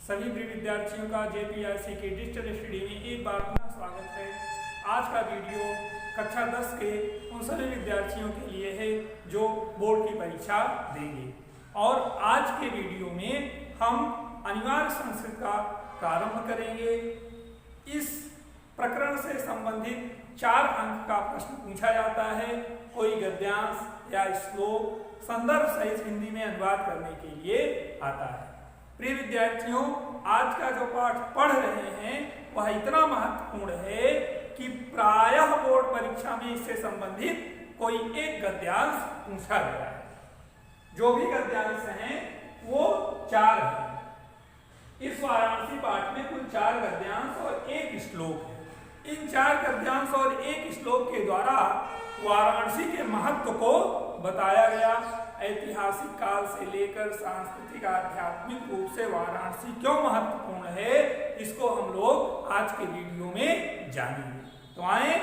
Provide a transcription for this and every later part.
सभी प्रिय विद्यार्थियों का JPIC के डिजिटल स्टडी में एक बार पुनः स्वागत है। आज का वीडियो कक्षा 10 के उन सभी विद्यार्थियों के लिए है जो बोर्ड की परीक्षा देंगे। और आज के वीडियो में हम अनिवार्य संस्कृत का प्रारंभ करेंगे। इस प्रकरण से संबंधित 4 अंक का प्रश्न पूछा जाता है। कोई गद्यांश या श्लोक संदर्भ सहित हिंदी में अनुवाद करने के लिए आता है। प्रिय विद्यार्थियों, आज का जो पाठ पढ़ रहे हैं वह इतना महत्वपूर्ण है कि प्रायः बोर्ड परीक्षा में इससे संबंधित कोई एक गद्यांश पूछा गया है। जो भी गद्यांश हैं वो 4 हैं। इस वाराणसी पाठ में कुल 4 गद्यांश और 1 श्लोक है। इन 4 गद्यांश और 1 श्लोक के द्वारा वाराणसी के महत्व को बताया गया। ऐतिहासिक काल से लेकर सांस्कृतिक आध्यात्मिक रूप से वाराणसी क्यों महत्वपूर्ण है, इसको हम लोग आज के वीडियो में जानेंगे। तो आए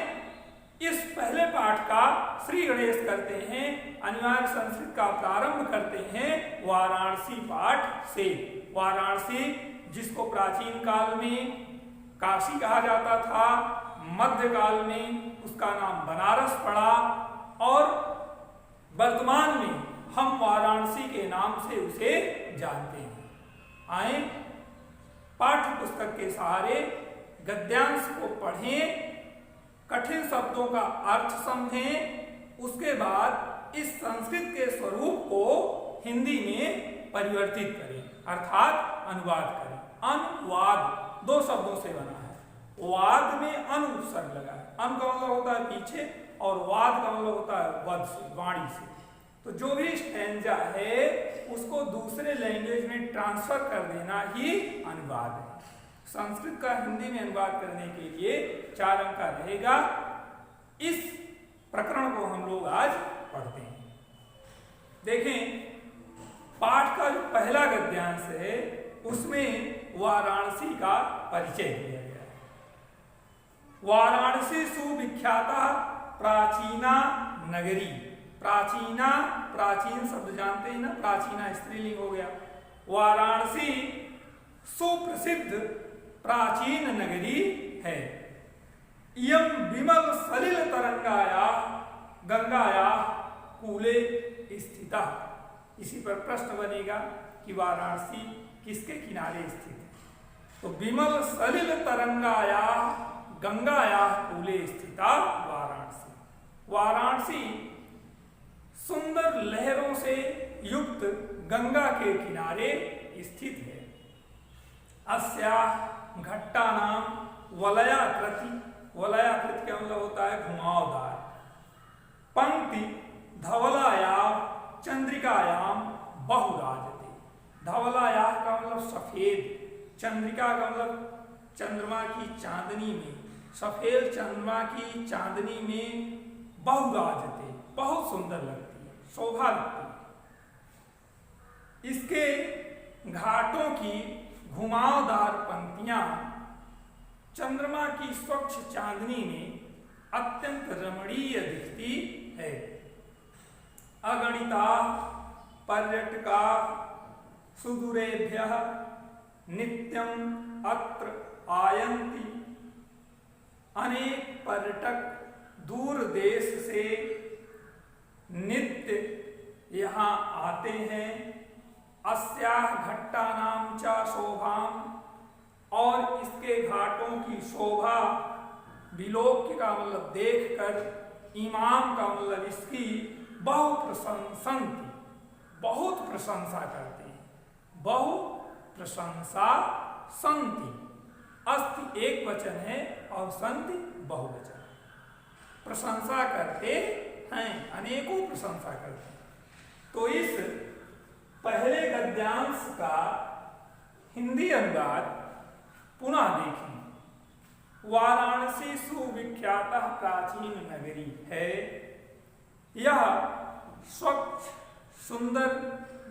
इस पहले पाठ का श्री गणेश करते हैं, अनिवार्य संस्कृत का प्रारंभ करते हैं वाराणसी पाठ से। वाराणसी जिसको प्राचीन काल में काशी कहा जाता था, मध्यकाल में उसका नाम बनारस पड़ा और वर्तमान में हम वाराणसी के नाम से उसे जानते हैं। आए पाठ्य पुस्तक के सहारे गद्यांश को पढ़ें, कठिन शब्दों का अर्थ समझें, उसके बाद इस संस्कृत के स्वरूप को हिंदी में परिवर्तित करें अर्थात अनुवाद करें। अनुवाद 2 शब्दों से बना है। वाद में अनु उपसर्ग लगा है। अन का मतलब होता है पीछे और वाद का मतलब होता है वध से, वाणी से। तो जो भी स्टैंजा है उसको दूसरे लैंग्वेज में ट्रांसफर कर देना ही अनुवाद है। संस्कृत का हिंदी में अनुवाद करने के लिए 4 अंक का रहेगा। इस प्रकरण को हम लोग आज पढ़ते हैं। देखें, पाठ का जो पहला गद्यांश है उसमें वाराणसी का परिचय दिया गया है। वाराणसी सुविख्याता प्राचीना नगरी। प्राचीना, प्राचीन शब्द जानते हैं ना, प्राचीना स्त्रीलिंग हो गया। वाराणसी सुप्रसिद्ध प्राचीन नगरी है। इयं विमल सलिल तरंगाया गंगाया कूले स्थिता। इसी पर प्रश्न बनेगा कि वाराणसी किसके किनारे स्थित है। तो विमल सलिल तरंगाया गंगाया कूले स्थिता वाराणसी। वाराणसी सुंदर लहरों से युक्त गंगा के किनारे स्थित है। अस्याः घट्टानां वलयाकृति। वलयाकृति का मतलब होता है घुमावदार। पंक्ति धवलायाः चंद्रिकायां बहुराजते। धवलायाः का मतलब सफेद, चंद्रिका का मतलब चंद्रमा की चांदनी में, सफेद चंद्रमा की चांदनी में बहुराजते, बहुत सुंदर लगती है, शोभा लगती है। इसके घाटों की घुमावदार पंक्तियां चंद्रमा की स्वच्छ चांदनी में अत्यंत रमणीय दिखती है। अगणिता पर्यटका सुदूरेभ्यः नित्यं अत्र आयन्ति। अनेक पर्यटक दूर देश से नित्य यहाँ आते हैं। अस्याः घट्टानां च शोभाम। और इसके घाटों की शोभा विलोक्य का मतलब देखकर, इमाम का मतलब इसकी बहु प्रशंसन्ति, बहुत प्रशंसा करते हैं। बहु प्रशंसा संति। अस्ति एक वचन है और संति बहुवचन। प्रशंसा करते हैं, अनेकों प्रशंसा करते हैं। तो इस पहले गद्यांश का हिंदी अनुवाद पुनः देखें। वाराणसी सुविख्याता प्राचीन नगरी है। यह स्वच्छ सुंदर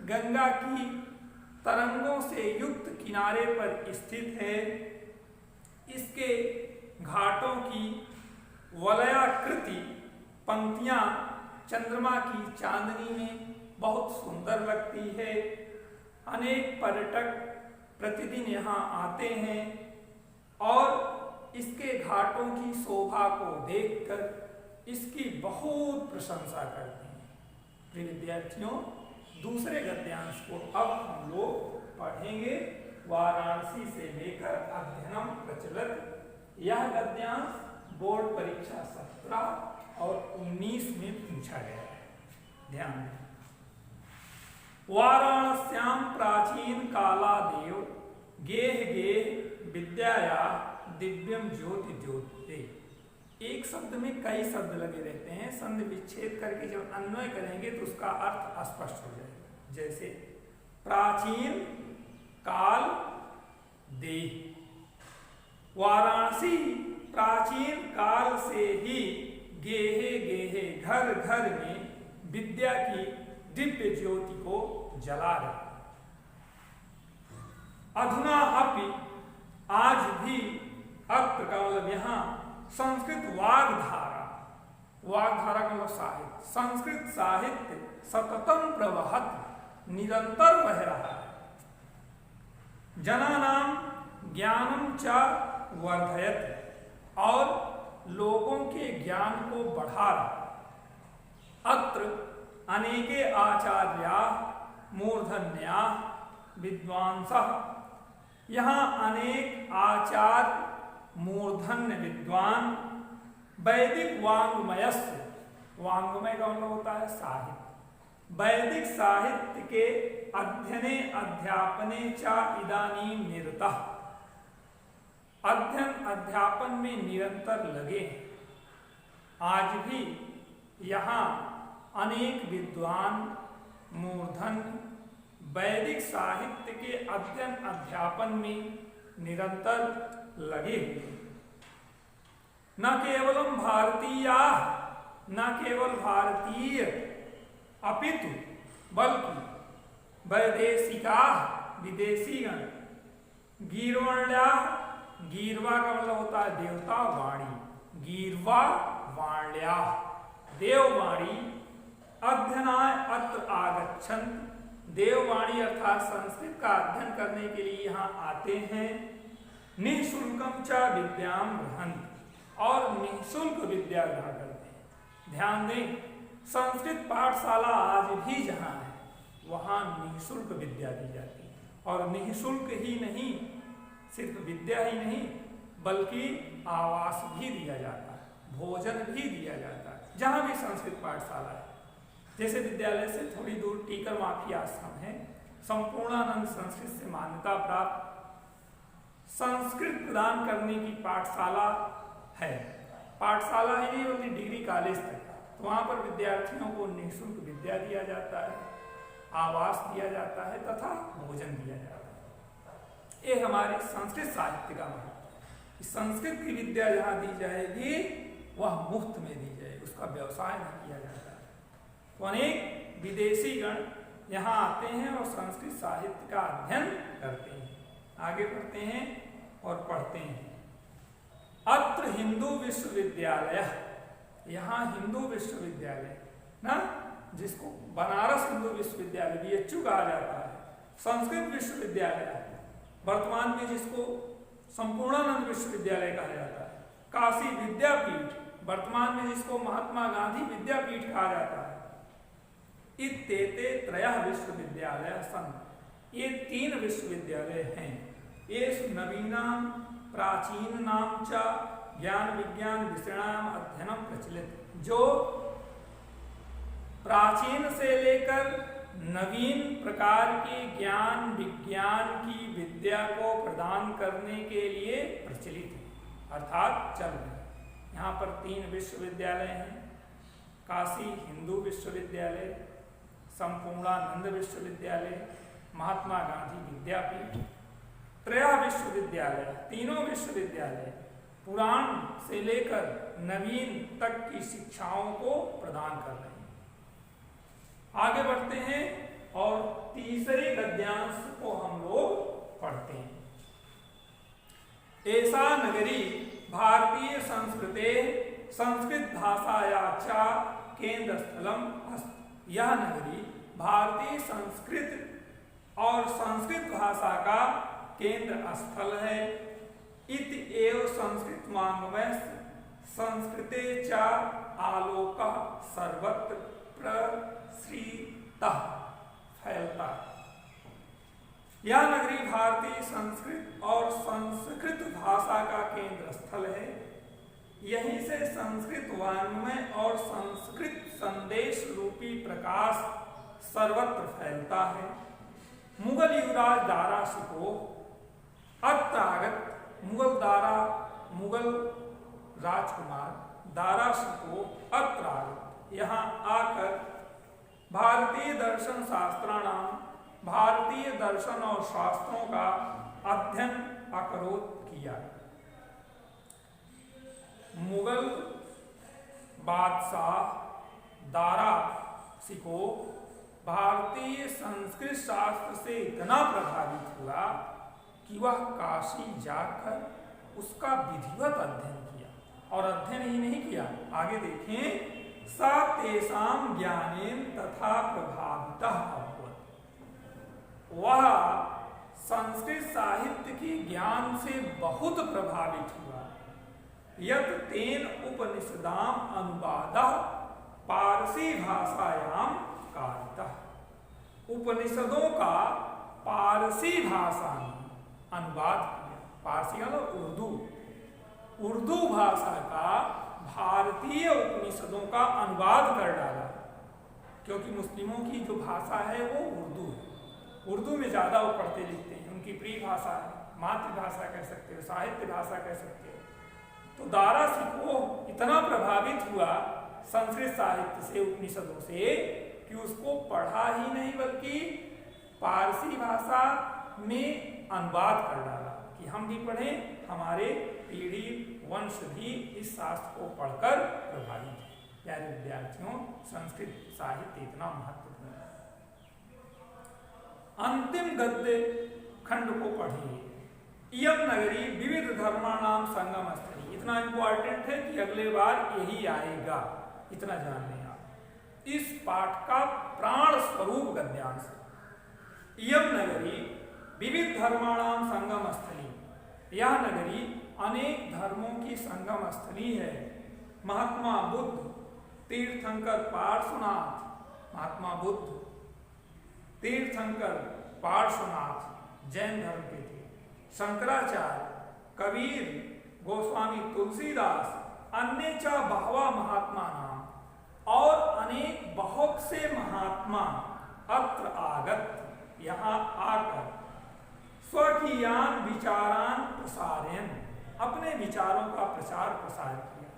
गंगा की तरंगों से युक्त किनारे पर स्थित है। इसके घाटों की वलयाकृति पंक्तियां चंद्रमा की चांदनी में बहुत सुंदर लगती है। अनेक पर्यटक प्रतिदिन यहाँ आते हैं और इसके घाटों की शोभा को देखकर इसकी बहुत प्रशंसा करते हैं। प्रिय विद्यार्थियों, दूसरे गद्यांश को अब हम लोग पढ़ेंगे। वाराणसी से लेकर अध्ययनम प्रचलित। यह गद्यांश बोर्ड परीक्षा 17 और 19 में पूछा गया है। ध्यान दें। वाराणस्याम प्राचीन कालादेव गेह गेह विद्याया दिव्यम ज्योति ज्योति। एक शब्द में कई शब्द लगे रहते हैं, संधि विच्छेद करके जब अन्वय करेंगे तो उसका अर्थ स्पष्ट हो जाएगा। जैसे प्राचीन काल देह, वाराणसी प्राचीन काल से ही गेहे गेहे घर घर में विद्या की दिव्य ज्योति को जला रहे। अधुना अपि, आज भी, अत्र का मतलब यहाँ संस्कृत वाग्धारा, वाग्धारा का मतलब साहित्य, संस्कृत साहित्य सततम प्रवहत, निरंतर बह रहा है। जनानाम ज्ञानम च वर्धयत, और लोगों के ज्ञान को बढ़ा रहा। अत्र अनेके आचार्या मूर्धन्या विद्वांसः, यहाँ अनेक आचार्य मूर्धन्य विद्वान वैदिक वाङ्मयस्य, वाङ्मय का मतलब होता है साहित्य, वैदिक साहित्य के अध्ययने अध्यापने च इदानीं निरतः, अध्ययन अध्यापन में निरंतर लगे। आज भी यहाँ अनेक विद्वान मूर्धन वैदिक साहित्य के अध्ययन अध्यापन में निरंतर लगे हुए। न केवलम भारतीया, न केवल भारतीय अपितु बल्कि वैदेशिका, विदेशीगण, गीर्वाण्या, गीर्वा का मतलब होता है देवता वाणी, गीर्वा वाण्या देववाणी, अध्ययनाय अत्र आगच्छन्त, देववाणी अर्थात संस्कृत का अध्ययन करने के लिए यहाँ आते हैं। निःशुल्कम च विद्याम ग्रहन्ति, और निःशुल्क विद्या ग्रहण करते हैं। ध्यान दें, संस्कृत पाठशाला आज भी जहाँ है वहाँ निःशुल्क विद्या दी जाती है, और निःशुल्क ही नहीं, सिर्फ विद्या ही नहीं बल्कि आवास भी दिया जाता है, भोजन भी दिया जाता है जहाँ भी संस्कृत पाठशाला है। जैसे विद्यालय से थोड़ी दूर टीकर माफी आश्रम है, संपूर्णानंद संस्कृत से मान्यता प्राप्त संस्कृत प्रदान करने की पाठशाला है। पाठशाला ही नहीं बल्कि डिग्री कॉलेज तक, तो वहाँ पर विद्यार्थियों को निःशुल्क विद्या दिया जाता है, आवास दिया जाता है तथा भोजन दिया जाता है। ये हमारे संस्कृत साहित्य का महत्व। संस्कृत की विद्या जहाँ दी जाएगी वह मुफ्त में दी जाएगी, उसका व्यवसाय नहीं किया जाता है। तो अनेक विदेशी गण यहाँ आते हैं और संस्कृत साहित्य का अध्ययन करते हैं। आगे बढ़ते हैं और पढ़ते हैं। अत्र हिंदू विश्वविद्यालय, यहाँ हिंदू विश्वविद्यालय ना, जिसको बनारस हिंदू विश्वविद्यालय BHU कहा जाता है, संस्कृत विश्वविद्यालय वर्तमान में जिसको संपूर्णानंद विश्वविद्यालय कहा जाता है, काशी विद्यापीठ वर्तमान में जिसको महात्मा गांधी विद्यापीठ कहा जाता है, इत्येते त्रयः विश्वविद्यालयः सन्ति, ये 3 विश्वविद्यालय हैं। ये नवीनाम प्राचीनाम च ज्ञान विज्ञान विषयाणाम अध्ययनम प्रचलित, जो प्राचीन से लेकर नवीन प्रकार के ज्ञान विज्ञान की विद्या को प्रदान करने के लिए प्रचलित है, अर्थात चल रहे। यहाँ पर 3 विश्वविद्यालय हैं, काशी हिंदू विश्वविद्यालय, संपूर्णानंद विश्वविद्यालय, महात्मा गांधी विद्यापीठ। त्रयः विश्वविद्यालय, तीनों विश्वविद्यालय पुराण से लेकर नवीन तक की शिक्षाओं को प्रदान कर रहे हैं। आगे बढ़ते हैं और तीसरे गद्यांश को हम लोग पढ़ते हैं। ऐसा नगरी भारतीय संस्कृते संस्कृत भाषाया च केंद्र स्थलम अस्ति, यह नगरी भारतीय संस्कृत और संस्कृत भाषा का केंद्र स्थल है। इति एव संस्कृत वाङ्मय संस्कृते च आलोकः सर्वत्र प्रसृतः फैलता। यह नगरी भारतीय संस्कृत और संस्कृत भाषा का केंद्र स्थल है। यहीं से संस्कृत वाङ्मय और संस्कृत संदेश रूपी प्रकाश सर्वत्र फैलता है। मुगल युवराज दारा शिकोह अत्र आगत। मुगल राजकुमार दारा शिकोह अत्र आगत, यहाँ आकर भारतीय दर्शन शास्त्राणाम, भारतीय दर्शन और शास्त्रों का अध्ययन अकरोत किया। मुगल बादशाह दारा शिकोह भारतीय संस्कृत शास्त्र से इतना प्रभावित हुआ कि वह काशी जाकर उसका विधिवत अध्ययन किया। और अध्ययन ही नहीं किया, आगे देखें, सा तेषां ज्ञानेन तथा प्रभावितः अभवत्। वह संस्कृत साहित्य के ज्ञान से बहुत प्रभावित हुआ। यत् तेन उपनिषदाम अनुवादः पारसी भाषायां कारितः। उपनिषदों का पारसी भाषा में अनुवाद किया। पारसी का उर्दू भाषा का भारतीय उपनिषदों का अनुवाद कर डाला, क्योंकि मुस्लिमों की जो भाषा है वो उर्दू है। उर्दू में ज़्यादा वो पढ़ते लिखते हैं, उनकी प्रिय भाषा है, मातृभाषा कह सकते हो, साहित्य भाषा कह सकते हो। तो दारा शिकोह इतना प्रभावित हुआ संस्कृत साहित्य से, उपनिषदों से, कि उसको पढ़ा ही नहीं बल्कि पारसी भाषा में अनुवाद कर डाला कि हम भी पढ़ें, हमारे पीढ़ी वंश भी इस शास्त्र को पढ़कर प्रभावित है। प्यारे विद्यार्थियों, संस्कृत साहित्य इतना महत्वपूर्ण है। अंतिम गद्य खंड को पढ़िए। इयं नगरी विविध धर्माणाम संगम स्थली। इतना इंपॉर्टेंट है कि अगले बार यही आएगा, इतना जान लें आप। इस पाठ का प्राण स्वरूप गद्यांश है। इयं नगरी विविध धर्माणाम संगम स्थली। यह नगरी अनेक धर्मों की संगम स्थली है। महात्मा बुद्ध, तीर्थंकर पार्श्वनाथ, महात्मा बुद्ध तीर्थंकर पार्श्वनाथ जैन धर्म के थे। शंकराचार्य, कबीर, गोस्वामी तुलसीदास, अन्य च बहवा महात्मा नाम, और अनेक बहुत से महात्मा अत्र आगत, यहाँ आकर स्वकीयान विचारान प्रसारयन, अपने विचारों का प्रचार प्रसार किया।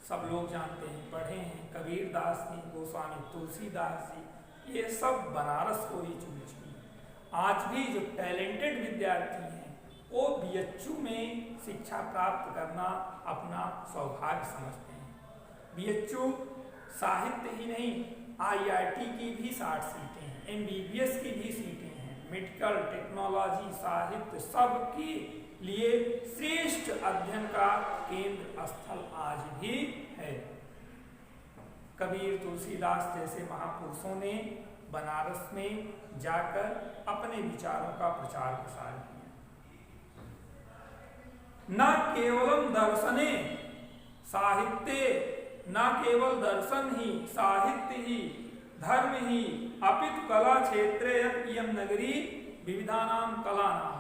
सब लोग जानते हैं, पढ़े हैं, कबीर दास जी, गोस्वामी तुलसीदास जी, ये सब बनारस को ही चुन चुकी। आज भी जो टैलेंटेड विद्यार्थी हैं वो बीएचयू में शिक्षा प्राप्त करना अपना सौभाग्य समझते हैं। बीएचयू साहित्य ही नहीं, आईआईटी की भी 60 सीटें हैं, एमबीबीएस की भी सीटें हैं, मेडिकल, टेक्नोलॉजी, साहित्य, सब के लिए श्रेष्ठ अध्ययन का केंद्र स्थल आज भी है। कबीर, तुलसीदास जैसे महापुरुषों ने बनारस में जाकर अपने विचारों का प्रचार प्रसार किया। न केवलम दर्शने साहित्य, न केवल दर्शन ही, साहित्य ही, धर्म ही, अपितु कला क्षेत्रे इयं नगरी विविधानाम कलानाम,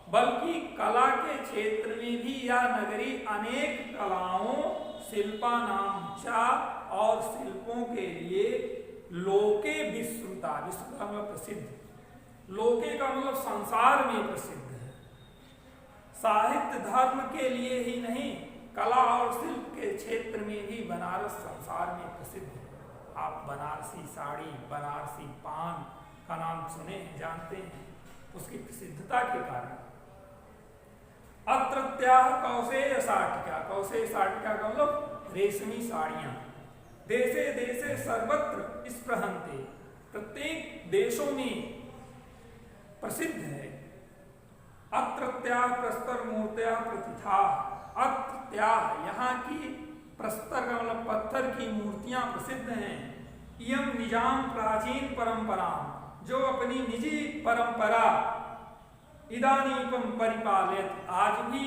बल्कि कला के क्षेत्र में भी यह नगरी अनेक कलाओं, शिल्पानाम चा, और शिल्पों के लिए लोके विश्रुता, विश्रुता मतलब प्रसिद्ध, लोके का मतलब संसार में प्रसिद्ध है। साहित्य धर्म के लिए ही नहीं, कला और शिल्प के क्षेत्र में भी बनारस संसार में प्रसिद्ध है। आप बनारसी साड़ी, बनारसी पान का नाम सुने हैं, जानते हैं, उसकी प्रसिद्धता के कारण। अत्रत्याः कौशेय साटिका, कौशेय साटिका का मतलब रेशमी साड़ियां, देशे देशे सर्वत्र स्पृहन्ते, प्रत्येक देशों में प्रसिद्ध है। अत्रत्याः प्रस्तर मूर्त्याः प्रतिथाः, अत्रत्याः यहाँ की प्रस्तर का मतलब पत्थर की मूर्तियां प्रसिद्ध हैं। इयं निजाम प्राचीन परंपरा, जो अपनी निजी परंपरा इदानीपम परिपालयत, आज भी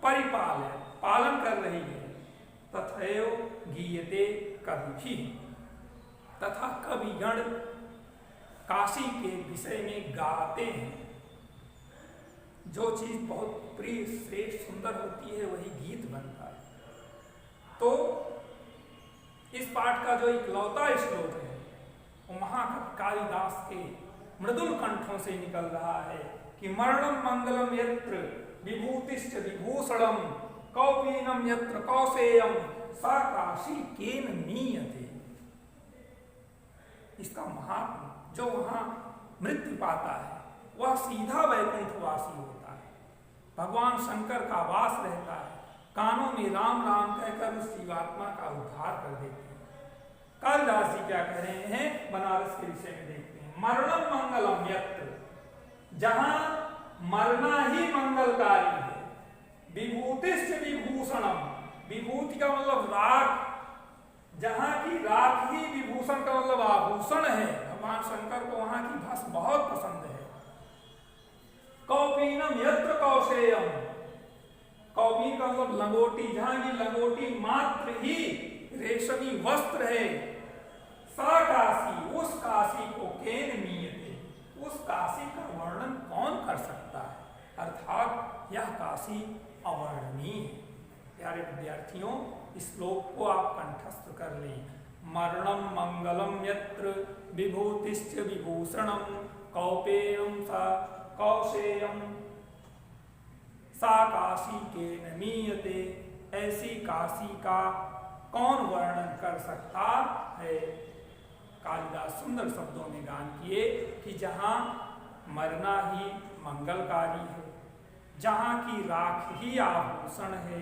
परिपालयत, पालन कर रही है। तथैव गीयते कवि, तथा कविगण काशी के विषय में गाते हैं। जो चीज बहुत प्रिय श्रेष्ठ सुंदर होती है वही गीत बनता है। तो इस पाठ का जो इकलौता श्लोक है वो महाकवि कालिदास के मृदुल कंठों से निकल रहा है कि मरणम मंगलम यत्र विभूतिश्च विभूषणम कौपीनम यत्र कौसेयम सा काशी केन मीयते। इसका महात्मा जो वहां मृत्यु पाता है वह सीधा वैकुंठवासी होता है। भगवान शंकर का वास रहता है, कानों में राम राम कहकर उस जीवात्मा का उद्धार कर देते हैं। कालिदास जी क्या कह रहे हैं बनारस के विषय में देखते हैं। मरणम मंगलम यत्र, जहां मरना ही मंगलकारी है। विभूतिश्च विभूषणम, विभूति का मतलब राख, जहां की राख ही विभूषण का मतलब आभूषण है। भगवान शंकर को वहां की भस्म बहुत पसंद है। कौपीनम यत्र कौशेयम, कौपीन का मतलब लंगोटी, जहां की लंगोटी मात्र ही रेशमी वस्त्र है। सा काशी, उस काशी को केन मीयते, उस काशी का वर्णन कौन कर सकता है। अर्थात यह काशी अवर्णनीय है। प्यारे विद्यार्थियों, इस श्लोक को आप कंठस्थ कर लें। मरणम मंगलम यत्र विभूतिश्च विभूषणम कौपेयम सा कौशेयम सा काशी केन मीयते। ऐसी काशी का कौन वर्णन कर सकता है। कालिदास सुंदर शब्दों में गान किए कि जहां मरना ही मंगलकारी है, जहां की राख ही आभूषण है,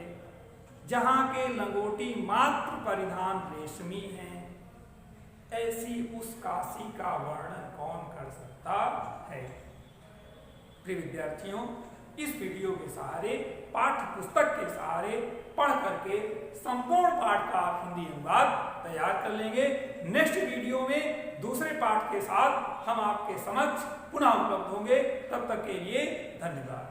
जहां के लंगोटी मात्र परिधान रेशमी है, ऐसी उस काशी का वर्णन कौन कर सकता है। प्रिय विद्यार्थियों, इस वीडियो के सहारे, पाठ्य पुस्तक के सहारे पढ़ करके संपूर्ण पाठ का आप हिंदी अनुवाद तैयार कर लेंगे। नेक्स्ट वीडियो में दूसरे पाठ के साथ हम आपके समक्ष पुनः उपलब्ध होंगे। तब तक के लिए धन्यवाद।